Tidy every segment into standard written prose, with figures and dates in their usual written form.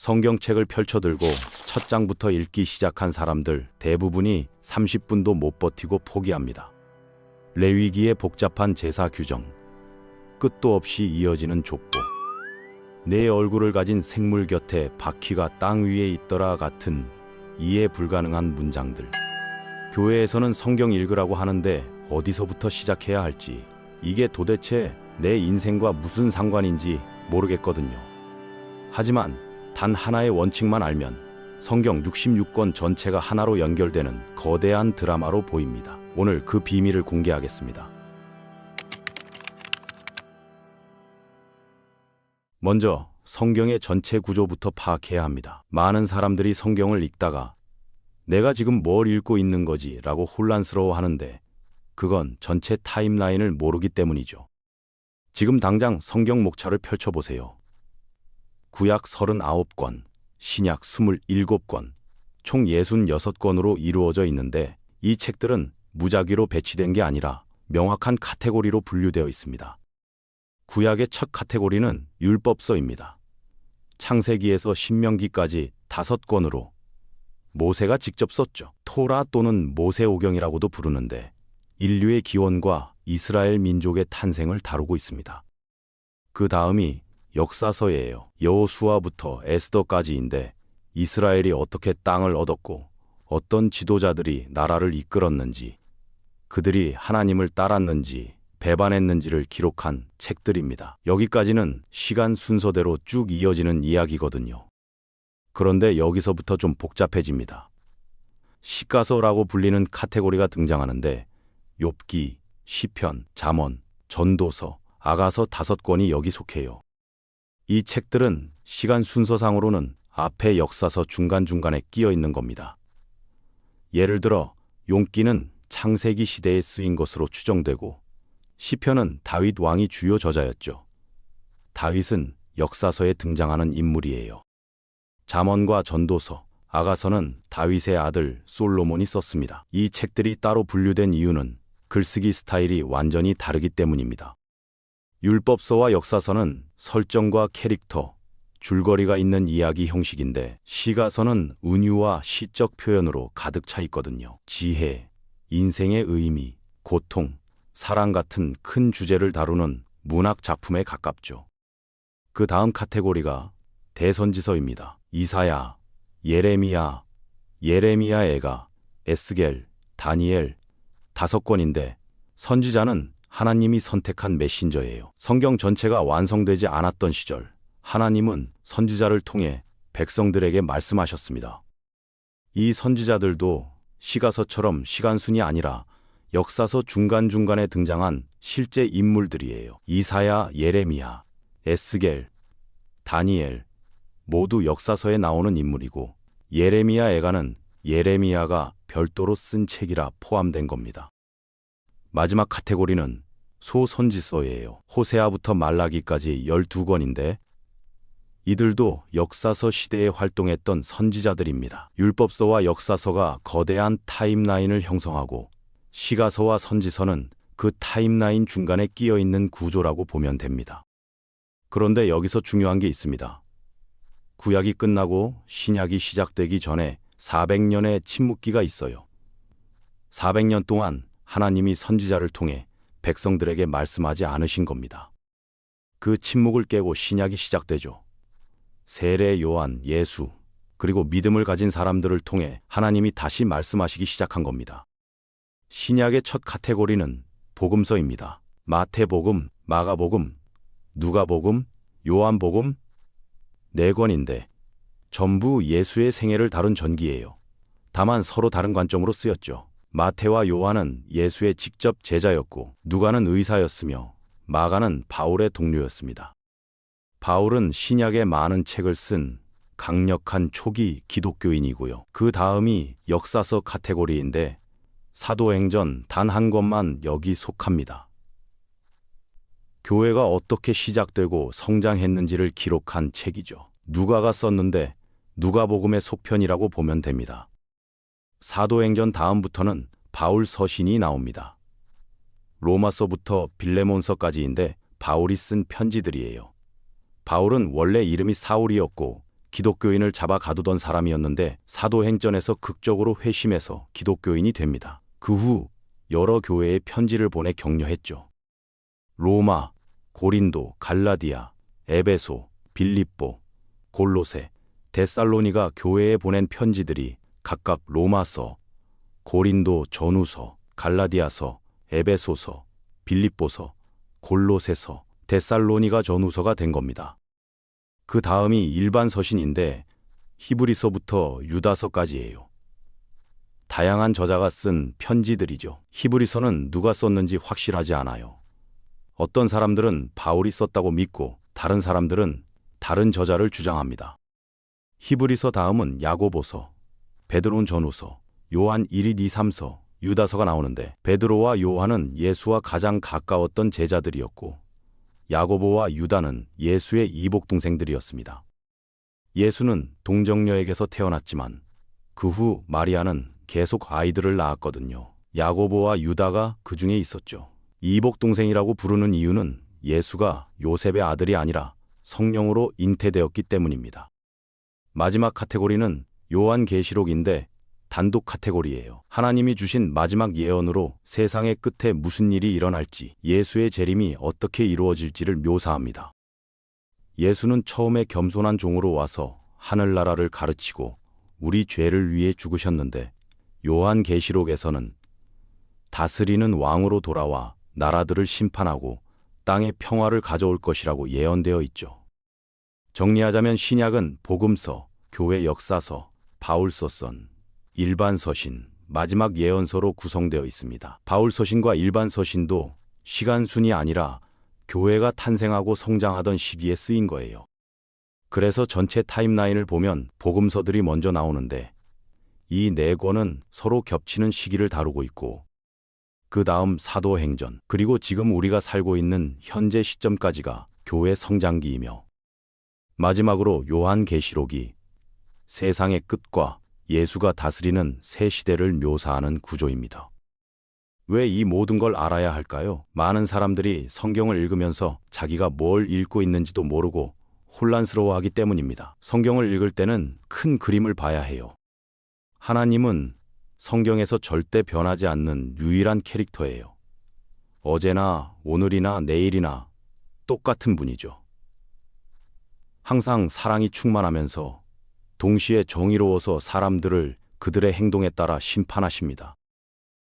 성경책을 펼쳐들고 첫 장부터 읽기 시작한 사람들 대부분이 30분도 못 버티고 포기합니다. 레위기의 복잡한 제사 규정, 끝도 없이 이어지는 족보, 내 얼굴을 가진 생물 곁에 바퀴가 땅 위에 있더라 같은 이해 불가능한 문장들. 교회에서는 성경 읽으라고 하는데 어디서부터 시작해야 할지, 이게 도대체 내 인생과 무슨 상관인지 모르겠거든요. 하지만 단 하나의 원칙만 알면 성경 66권 전체가 하나로 연결되는 거대한 드라마로 보입니다. 오늘 그 비밀을 공개하겠습니다. 먼저 성경의 전체 구조부터 파악해야 합니다. 많은 사람들이 성경을 읽다가 내가 지금 뭘 읽고 있는 거지? 라고 혼란스러워 하는데 그건 전체 타임라인을 모르기 때문이죠. 지금 당장 성경 목차를 펼쳐보세요. 구약 39권, 신약 27권, 총 66권으로 이루어져 있는데 이 책들은 무작위로 배치된 게 아니라 명확한 카테고리로 분류되어 있습니다. 구약의 첫 카테고리는 율법서입니다. 창세기에서 신명기까지 5권으로 모세가 직접 썼죠. 토라 또는 모세오경이라고도 부르는데 인류의 기원과 이스라엘 민족의 탄생을 다루고 있습니다. 그 다음이 역사서예요. 여호수아부터 에스더까지인데 이스라엘이 어떻게 땅을 얻었고 어떤 지도자들이 나라를 이끌었는지, 그들이 하나님을 따랐는지 배반했는지를 기록한 책들입니다. 여기까지는 시간 순서대로 쭉 이어지는 이야기거든요. 그런데 여기서부터 좀 복잡해집니다. 시가서라고 불리는 카테고리가 등장하는데 욥기, 시편, 잠언, 전도서, 아가서 5권이 여기 속해요. 이 책들은 시간 순서상으로는 앞에 역사서 중간중간에 끼어 있는 겁니다. 예를 들어 욥기는 창세기 시대에 쓰인 것으로 추정되고 시편은 다윗 왕이 주요 저자였죠. 다윗은 역사서에 등장하는 인물이에요. 잠언과 전도서, 아가서는 다윗의 아들 솔로몬이 썼습니다. 이 책들이 따로 분류된 이유는 글쓰기 스타일이 완전히 다르기 때문입니다. 율법서와 역사서는 설정과 캐릭터, 줄거리가 있는 이야기 형식인데 시가서는 은유와 시적 표현으로 가득 차 있거든요. 지혜, 인생의 의미, 고통, 사랑 같은 큰 주제를 다루는 문학 작품에 가깝죠. 그 다음 카테고리가 대선지서입니다. 이사야, 예레미야, 예레미야애가, 에스겔, 다니엘 5권인데 선지자는 하나님이 선택한 메신저예요. 성경 전체가 완성되지 않았던 시절 하나님은 선지자를 통해 백성들에게 말씀하셨습니다. 이 선지자들도 시가서처럼 시간순이 아니라 역사서 중간중간에 등장한 실제 인물들이에요. 이사야, 예레미야, 에스겔, 다니엘 모두 역사서에 나오는 인물이고 예레미야 애가는 예레미야가 별도로 쓴 책이라 포함된 겁니다. 마지막 카테고리는 소선지서예요. 호세아부터 말라기까지 12권인데 이들도 역사서 시대에 활동했던 선지자들입니다. 율법서와 역사서가 거대한 타임라인을 형성하고 시가서와 선지서는 그 타임라인 중간에 끼어 있는 구조라고 보면 됩니다. 그런데 여기서 중요한 게 있습니다. 구약이 끝나고 신약이 시작되기 전에 400년의 침묵기가 있어요. 400년 동안 하나님이 선지자를 통해 백성들에게 말씀하지 않으신 겁니다. 그 침묵을 깨고 신약이 시작되죠. 세례 요한, 예수, 그리고 믿음을 가진 사람들을 통해 하나님이 다시 말씀하시기 시작한 겁니다. 신약의 첫 카테고리는 복음서입니다. 마태복음, 마가복음, 누가복음, 요한복음 4권인데 전부 예수의 생애를 다룬 전기예요. 다만 서로 다른 관점으로 쓰였죠. 마태와 요한은 예수의 직접 제자였고 누가는 의사였으며 마가는 바울의 동료였습니다. 바울은 신약의 많은 책을 쓴 강력한 초기 기독교인이고요. 그 다음이 역사서 카테고리인데 사도행전 단 한 권만 여기 속합니다. 교회가 어떻게 시작되고 성장했는지를 기록한 책이죠. 누가가 썼는데 누가복음의 속편이라고 보면 됩니다. 사도행전 다음부터는 바울 서신이 나옵니다. 로마서부터 빌레몬서까지인데 바울이 쓴 편지들이에요. 바울은 원래 이름이 사울이었고 기독교인을 잡아 가두던 사람이었는데 사도행전에서 극적으로 회심해서 기독교인이 됩니다. 그 후 여러 교회에 편지를 보내 격려했죠. 로마, 고린도, 갈라디아, 에베소, 빌립보, 골로새, 데살로니가 교회에 보낸 편지들이 각각 로마서, 고린도 전후서, 갈라디아서, 에베소서, 빌립보서, 골로새서, 데살로니가 전후서가 된 겁니다. 그 다음이 일반 서신인데 히브리서부터 유다서까지예요. 다양한 저자가 쓴 편지들이죠. 히브리서는 누가 썼는지 확실하지 않아요. 어떤 사람들은 바울이 썼다고 믿고 다른 사람들은 다른 저자를 주장합니다. 히브리서 다음은 야고보서, 베드론 전후서, 요한 1, 2, 3서, 유다서가 나오는데 베드로와 요한은 예수와 가장 가까웠던 제자들이었고 야고보와 유다는 예수의 이복 동생들이었습니다. 예수는 동정녀에게서 태어났지만 그 후 마리아는 계속 아이들을 낳았거든요. 야고보와 유다가 그 중에 있었죠. 이복 동생이라고 부르는 이유는 예수가 요셉의 아들이 아니라 성령으로 잉태되었기 때문입니다. 마지막 카테고리는 요한계시록인데 단독 카테고리예요. 하나님이 주신 마지막 예언으로 세상의 끝에 무슨 일이 일어날지, 예수의 재림이 어떻게 이루어질지를 묘사합니다. 예수는 처음에 겸손한 종으로 와서 하늘나라를 가르치고 우리 죄를 위해 죽으셨는데 요한계시록에서는 다스리는 왕으로 돌아와 나라들을 심판하고 땅에 평화를 가져올 것이라고 예언되어 있죠. 정리하자면 신약은 복음서, 교회 역사서, 바울서선, 일반 서신, 마지막 예언서로 구성되어 있습니다. 바울 서신과 일반 서신도 시간순이 아니라 교회가 탄생하고 성장하던 시기에 쓰인 거예요. 그래서 전체 타임라인을 보면 복음서들이 먼저 나오는데 이 네 권은 서로 겹치는 시기를 다루고 있고 그 다음 사도행전, 그리고 지금 우리가 살고 있는 현재 시점까지가 교회 성장기이며 마지막으로 요한계시록이 세상의 끝과 예수가 다스리는 새 시대를 묘사하는 구조입니다. 왜 이 모든 걸 알아야 할까요? 많은 사람들이 성경을 읽으면서 자기가 뭘 읽고 있는지도 모르고 혼란스러워하기 때문입니다. 성경을 읽을 때는 큰 그림을 봐야 해요. 하나님은 성경에서 절대 변하지 않는 유일한 캐릭터예요. 어제나 오늘이나 내일이나 똑같은 분이죠. 항상 사랑이 충만하면서 동시에 정의로워서 사람들을 그들의 행동에 따라 심판하십니다.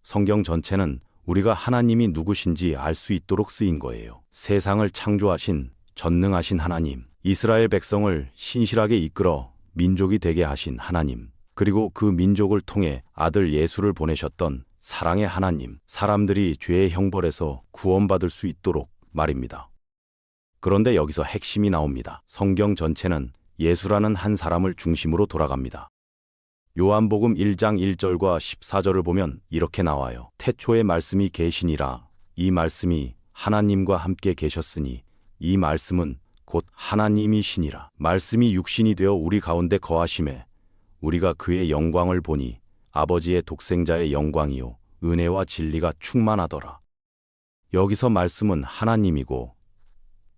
성경 전체는 우리가 하나님이 누구신지 알 수 있도록 쓰인 거예요. 세상을 창조하신 전능하신 하나님, 이스라엘 백성을 신실하게 이끌어 민족이 되게 하신 하나님, 그리고 그 민족을 통해 아들 예수를 보내셨던 사랑의 하나님, 사람들이 죄의 형벌에서 구원받을 수 있도록 말입니다. 그런데 여기서 핵심이 나옵니다. 성경 전체는 예수라는 한 사람을 중심으로 돌아갑니다. 요한복음 1장 1절과 14절을 보면 이렇게 나와요. 태초에 말씀이 계시니라. 이 말씀이 하나님과 함께 계셨으니 이 말씀은 곧 하나님이시니라. 말씀이 육신이 되어 우리 가운데 거하심에 우리가 그의 영광을 보니 아버지의 독생자의 영광이요 은혜와 진리가 충만하더라. 여기서 말씀은 하나님이고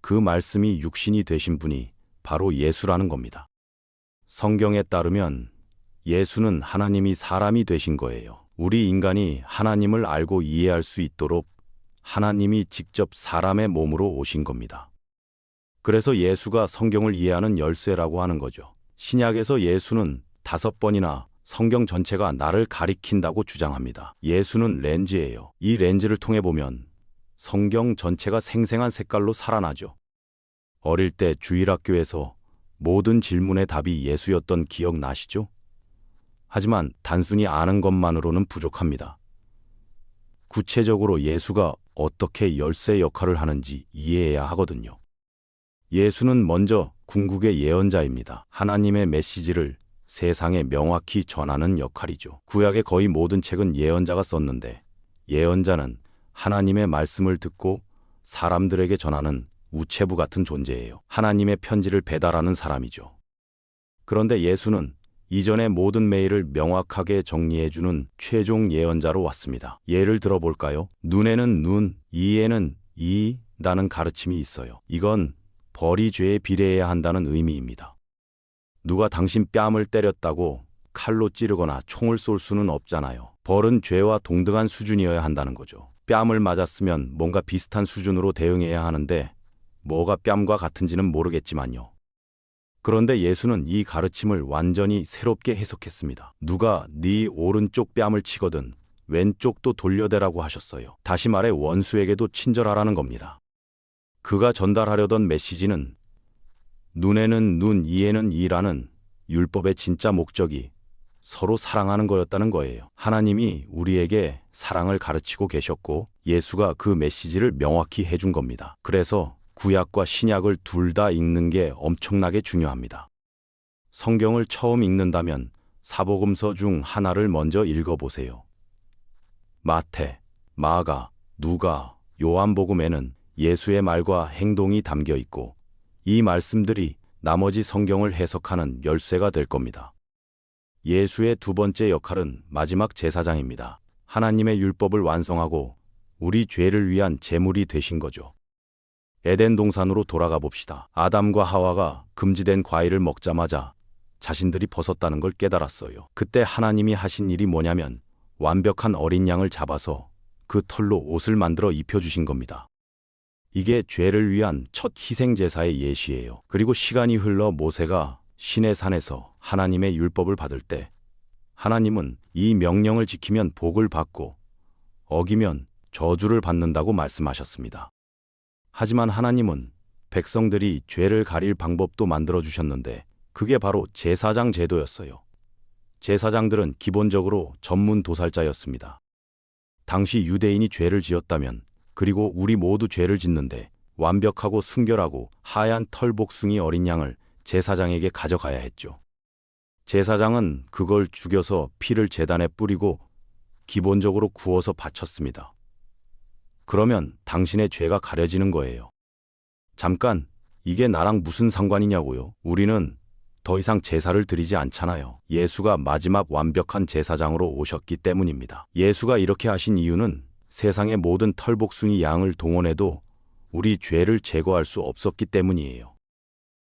그 말씀이 육신이 되신 분이 바로 예수라는 겁니다. 성경에 따르면 예수는 하나님이 사람이 되신 거예요. 우리 인간이 하나님을 알고 이해할 수 있도록 하나님이 직접 사람의 몸으로 오신 겁니다. 그래서 예수가 성경을 이해하는 열쇠라고 하는 거죠. 신약에서 예수는 5번이나 성경 전체가 나를 가리킨다고 주장합니다. 예수는 렌즈예요. 이 렌즈를 통해 보면 성경 전체가 생생한 색깔로 살아나죠. 어릴 때 주일학교에서 모든 질문의 답이 예수였던 기억 나시죠? 하지만 단순히 아는 것만으로는 부족합니다. 구체적으로 예수가 어떻게 열쇠 역할을 하는지 이해해야 하거든요. 예수는 먼저 궁극의 예언자입니다. 하나님의 메시지를 세상에 명확히 전하는 역할이죠. 구약의 거의 모든 책은 예언자가 썼는데 예언자는 하나님의 말씀을 듣고 사람들에게 전하는 우체부 같은 존재예요. 하나님의 편지를 배달하는 사람이죠. 그런데 예수는 이전의 모든 메일을 명확하게 정리해주는 최종 예언자로 왔습니다. 예를 들어볼까요? 눈에는 눈, 이에는 이라는 가르침이 있어요. 이건 벌이 죄에 비례해야 한다는 의미입니다. 누가 당신 뺨을 때렸다고 칼로 찌르거나 총을 쏠 수는 없잖아요. 벌은 죄와 동등한 수준이어야 한다는 거죠. 뺨을 맞았으면 뭔가 비슷한 수준으로 대응해야 하는데 뭐가 뺨과 같은지는 모르겠지만요. 그런데 예수는 이 가르침을 완전히 새롭게 해석했습니다. 누가 네 오른쪽 뺨을 치거든 왼쪽도 돌려대라고 하셨어요. 다시 말해 원수에게도 친절하라는 겁니다. 그가 전달하려던 메시지는 눈에는 눈, 이에는 이라는 율법의 진짜 목적이 서로 사랑하는 거였다는 거예요. 하나님이 우리에게 사랑을 가르치고 계셨고 예수가 그 메시지를 명확히 해준 겁니다. 그래서 구약과 신약을 둘 다 읽는 게 엄청나게 중요합니다. 성경을 처음 읽는다면 사복음서 중 하나를 먼저 읽어보세요. 마태, 마가, 누가, 요한복음에는 예수의 말과 행동이 담겨 있고 이 말씀들이 나머지 성경을 해석하는 열쇠가 될 겁니다. 예수의 두 번째 역할은 마지막 제사장입니다. 하나님의 율법을 완성하고 우리 죄를 위한 제물이 되신 거죠. 에덴 동산으로 돌아가 봅시다. 아담과 하와가 금지된 과일을 먹자마자 자신들이 벗었다는 걸 깨달았어요. 그때 하나님이 하신 일이 뭐냐면 완벽한 어린 양을 잡아서 그 털로 옷을 만들어 입혀주신 겁니다. 이게 죄를 위한 첫 희생제사의 예시예요. 그리고 시간이 흘러 모세가 시내 산에서 하나님의 율법을 받을 때 하나님은 이 명령을 지키면 복을 받고 어기면 저주를 받는다고 말씀하셨습니다. 하지만 하나님은 백성들이 죄를 가릴 방법도 만들어 주셨는데 그게 바로 제사장 제도였어요. 제사장들은 기본적으로 전문 도살자였습니다. 당시 유대인이 죄를 지었다면 그리고 우리 모두 죄를 짓는데 완벽하고 순결하고 하얀 털복숭이 어린 양을 제사장에게 가져가야 했죠. 제사장은 그걸 죽여서 피를 제단에 뿌리고 기본적으로 구워서 바쳤습니다. 그러면 당신의 죄가 가려지는 거예요. 잠깐, 이게 나랑 무슨 상관이냐고요? 우리는 더 이상 제사를 드리지 않잖아요. 예수가 마지막 완벽한 제사장으로 오셨기 때문입니다. 예수가 이렇게 하신 이유는 세상의 모든 털복숭이 양을 동원해도 우리 죄를 제거할 수 없었기 때문이에요.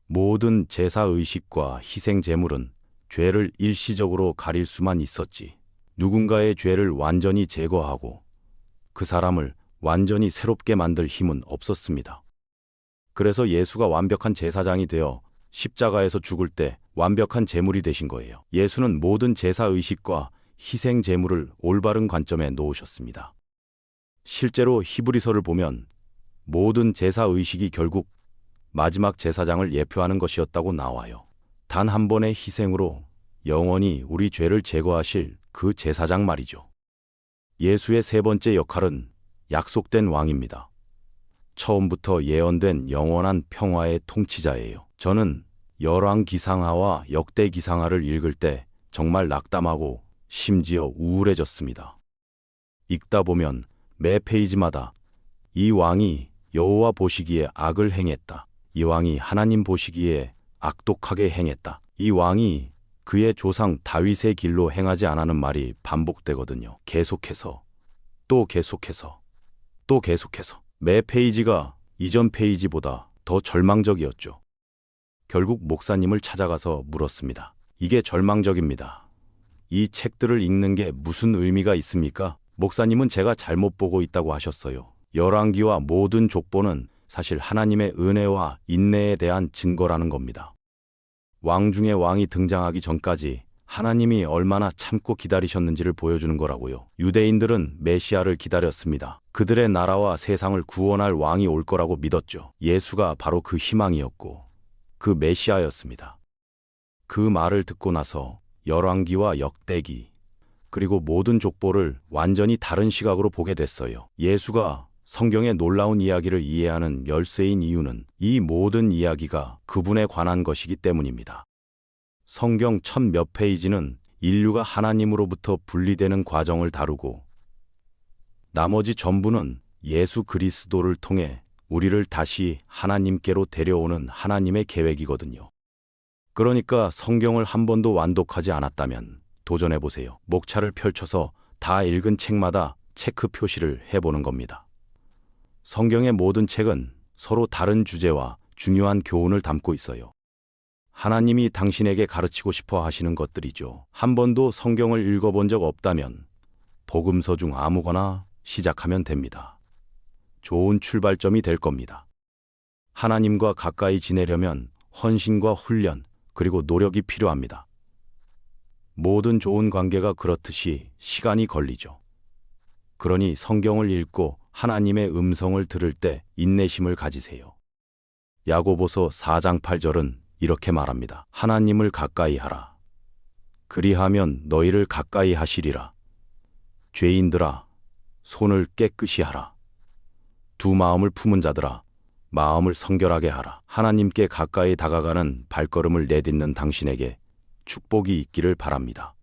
모든 제사의식과 희생제물은 죄를 일시적으로 가릴 수만 있었지 누군가의 죄를 완전히 제거하고 그 사람을 완전히 새롭게 만들 힘은 없었습니다. 그래서 예수가 완벽한 제사장이 되어 십자가에서 죽을 때 완벽한 제물이 되신 거예요. 예수는 모든 제사의식과 희생제물을 올바른 관점에 놓으셨습니다. 실제로 히브리서를 보면 모든 제사의식이 결국 마지막 제사장을 예표하는 것이었다고 나와요. 단 한 번의 희생으로 영원히 우리 죄를 제거하실 그 제사장 말이죠. 예수의 세 번째 역할은 약속된 왕입니다. 처음부터 예언된 영원한 평화의 통치자예요. 저는 열왕기상하와 역대기상하를 읽을 때 정말 낙담하고 심지어 우울해졌습니다. 읽다 보면 매 페이지마다 이 왕이 여호와 보시기에 악을 행했다. 이 왕이 하나님 보시기에 악독하게 행했다. 이 왕이 그의 조상 다윗의 길로 행하지 않았는 말이 반복되거든요. 계속해서, 또 계속해서, 또 계속해서. 매 페이지가 이전 페이지보다 더 절망적이었죠. 결국 목사님을 찾아가서 물었습니다. 이게 절망적입니다. 이 책들을 읽는 게 무슨 의미가 있습니까? 목사님은 제가 잘못 보고 있다고 하셨어요. 열왕기와 모든 족보는 사실 하나님의 은혜와 인내에 대한 증거라는 겁니다. 왕 중에 왕이 등장하기 전까지 하나님이 얼마나 참고 기다리셨는지를 보여주는 거라고요. 유대인들은 메시아를 기다렸습니다. 그들의 나라와 세상을 구원할 왕이 올 거라고 믿었죠. 예수가 바로 그 희망이었고 그 메시아였습니다. 그 말을 듣고 나서 열왕기와 역대기 그리고 모든 족보를 완전히 다른 시각으로 보게 됐어요. 예수가 성경의 놀라운 이야기를 이해하는 열쇠인 이유는 이 모든 이야기가 그분에 관한 것이기 때문입니다. 성경 첫 몇 페이지는 인류가 하나님으로부터 분리되는 과정을 다루고 나머지 전부는 예수 그리스도를 통해 우리를 다시 하나님께로 데려오는 하나님의 계획이거든요. 그러니까 성경을 한 번도 완독하지 않았다면 도전해보세요. 목차를 펼쳐서 다 읽은 책마다 체크 표시를 해보는 겁니다. 성경의 모든 책은 서로 다른 주제와 중요한 교훈을 담고 있어요. 하나님이 당신에게 가르치고 싶어 하시는 것들이죠. 한 번도 성경을 읽어본 적 없다면 복음서 중 아무거나 시작하면 됩니다. 좋은 출발점이 될 겁니다. 하나님과 가까이 지내려면 헌신과 훈련, 그리고 노력이 필요합니다. 모든 좋은 관계가 그렇듯이 시간이 걸리죠. 그러니 성경을 읽고 하나님의 음성을 들을 때 인내심을 가지세요. 야고보서 4장 8절은 이렇게 말합니다. 하나님을 가까이 하라. 그리하면 너희를 가까이 하시리라. 죄인들아, 손을 깨끗이 하라. 두 마음을 품은 자들아, 마음을 성결하게 하라. 하나님께 가까이 다가가는 발걸음을 내딛는 당신에게 축복이 있기를 바랍니다.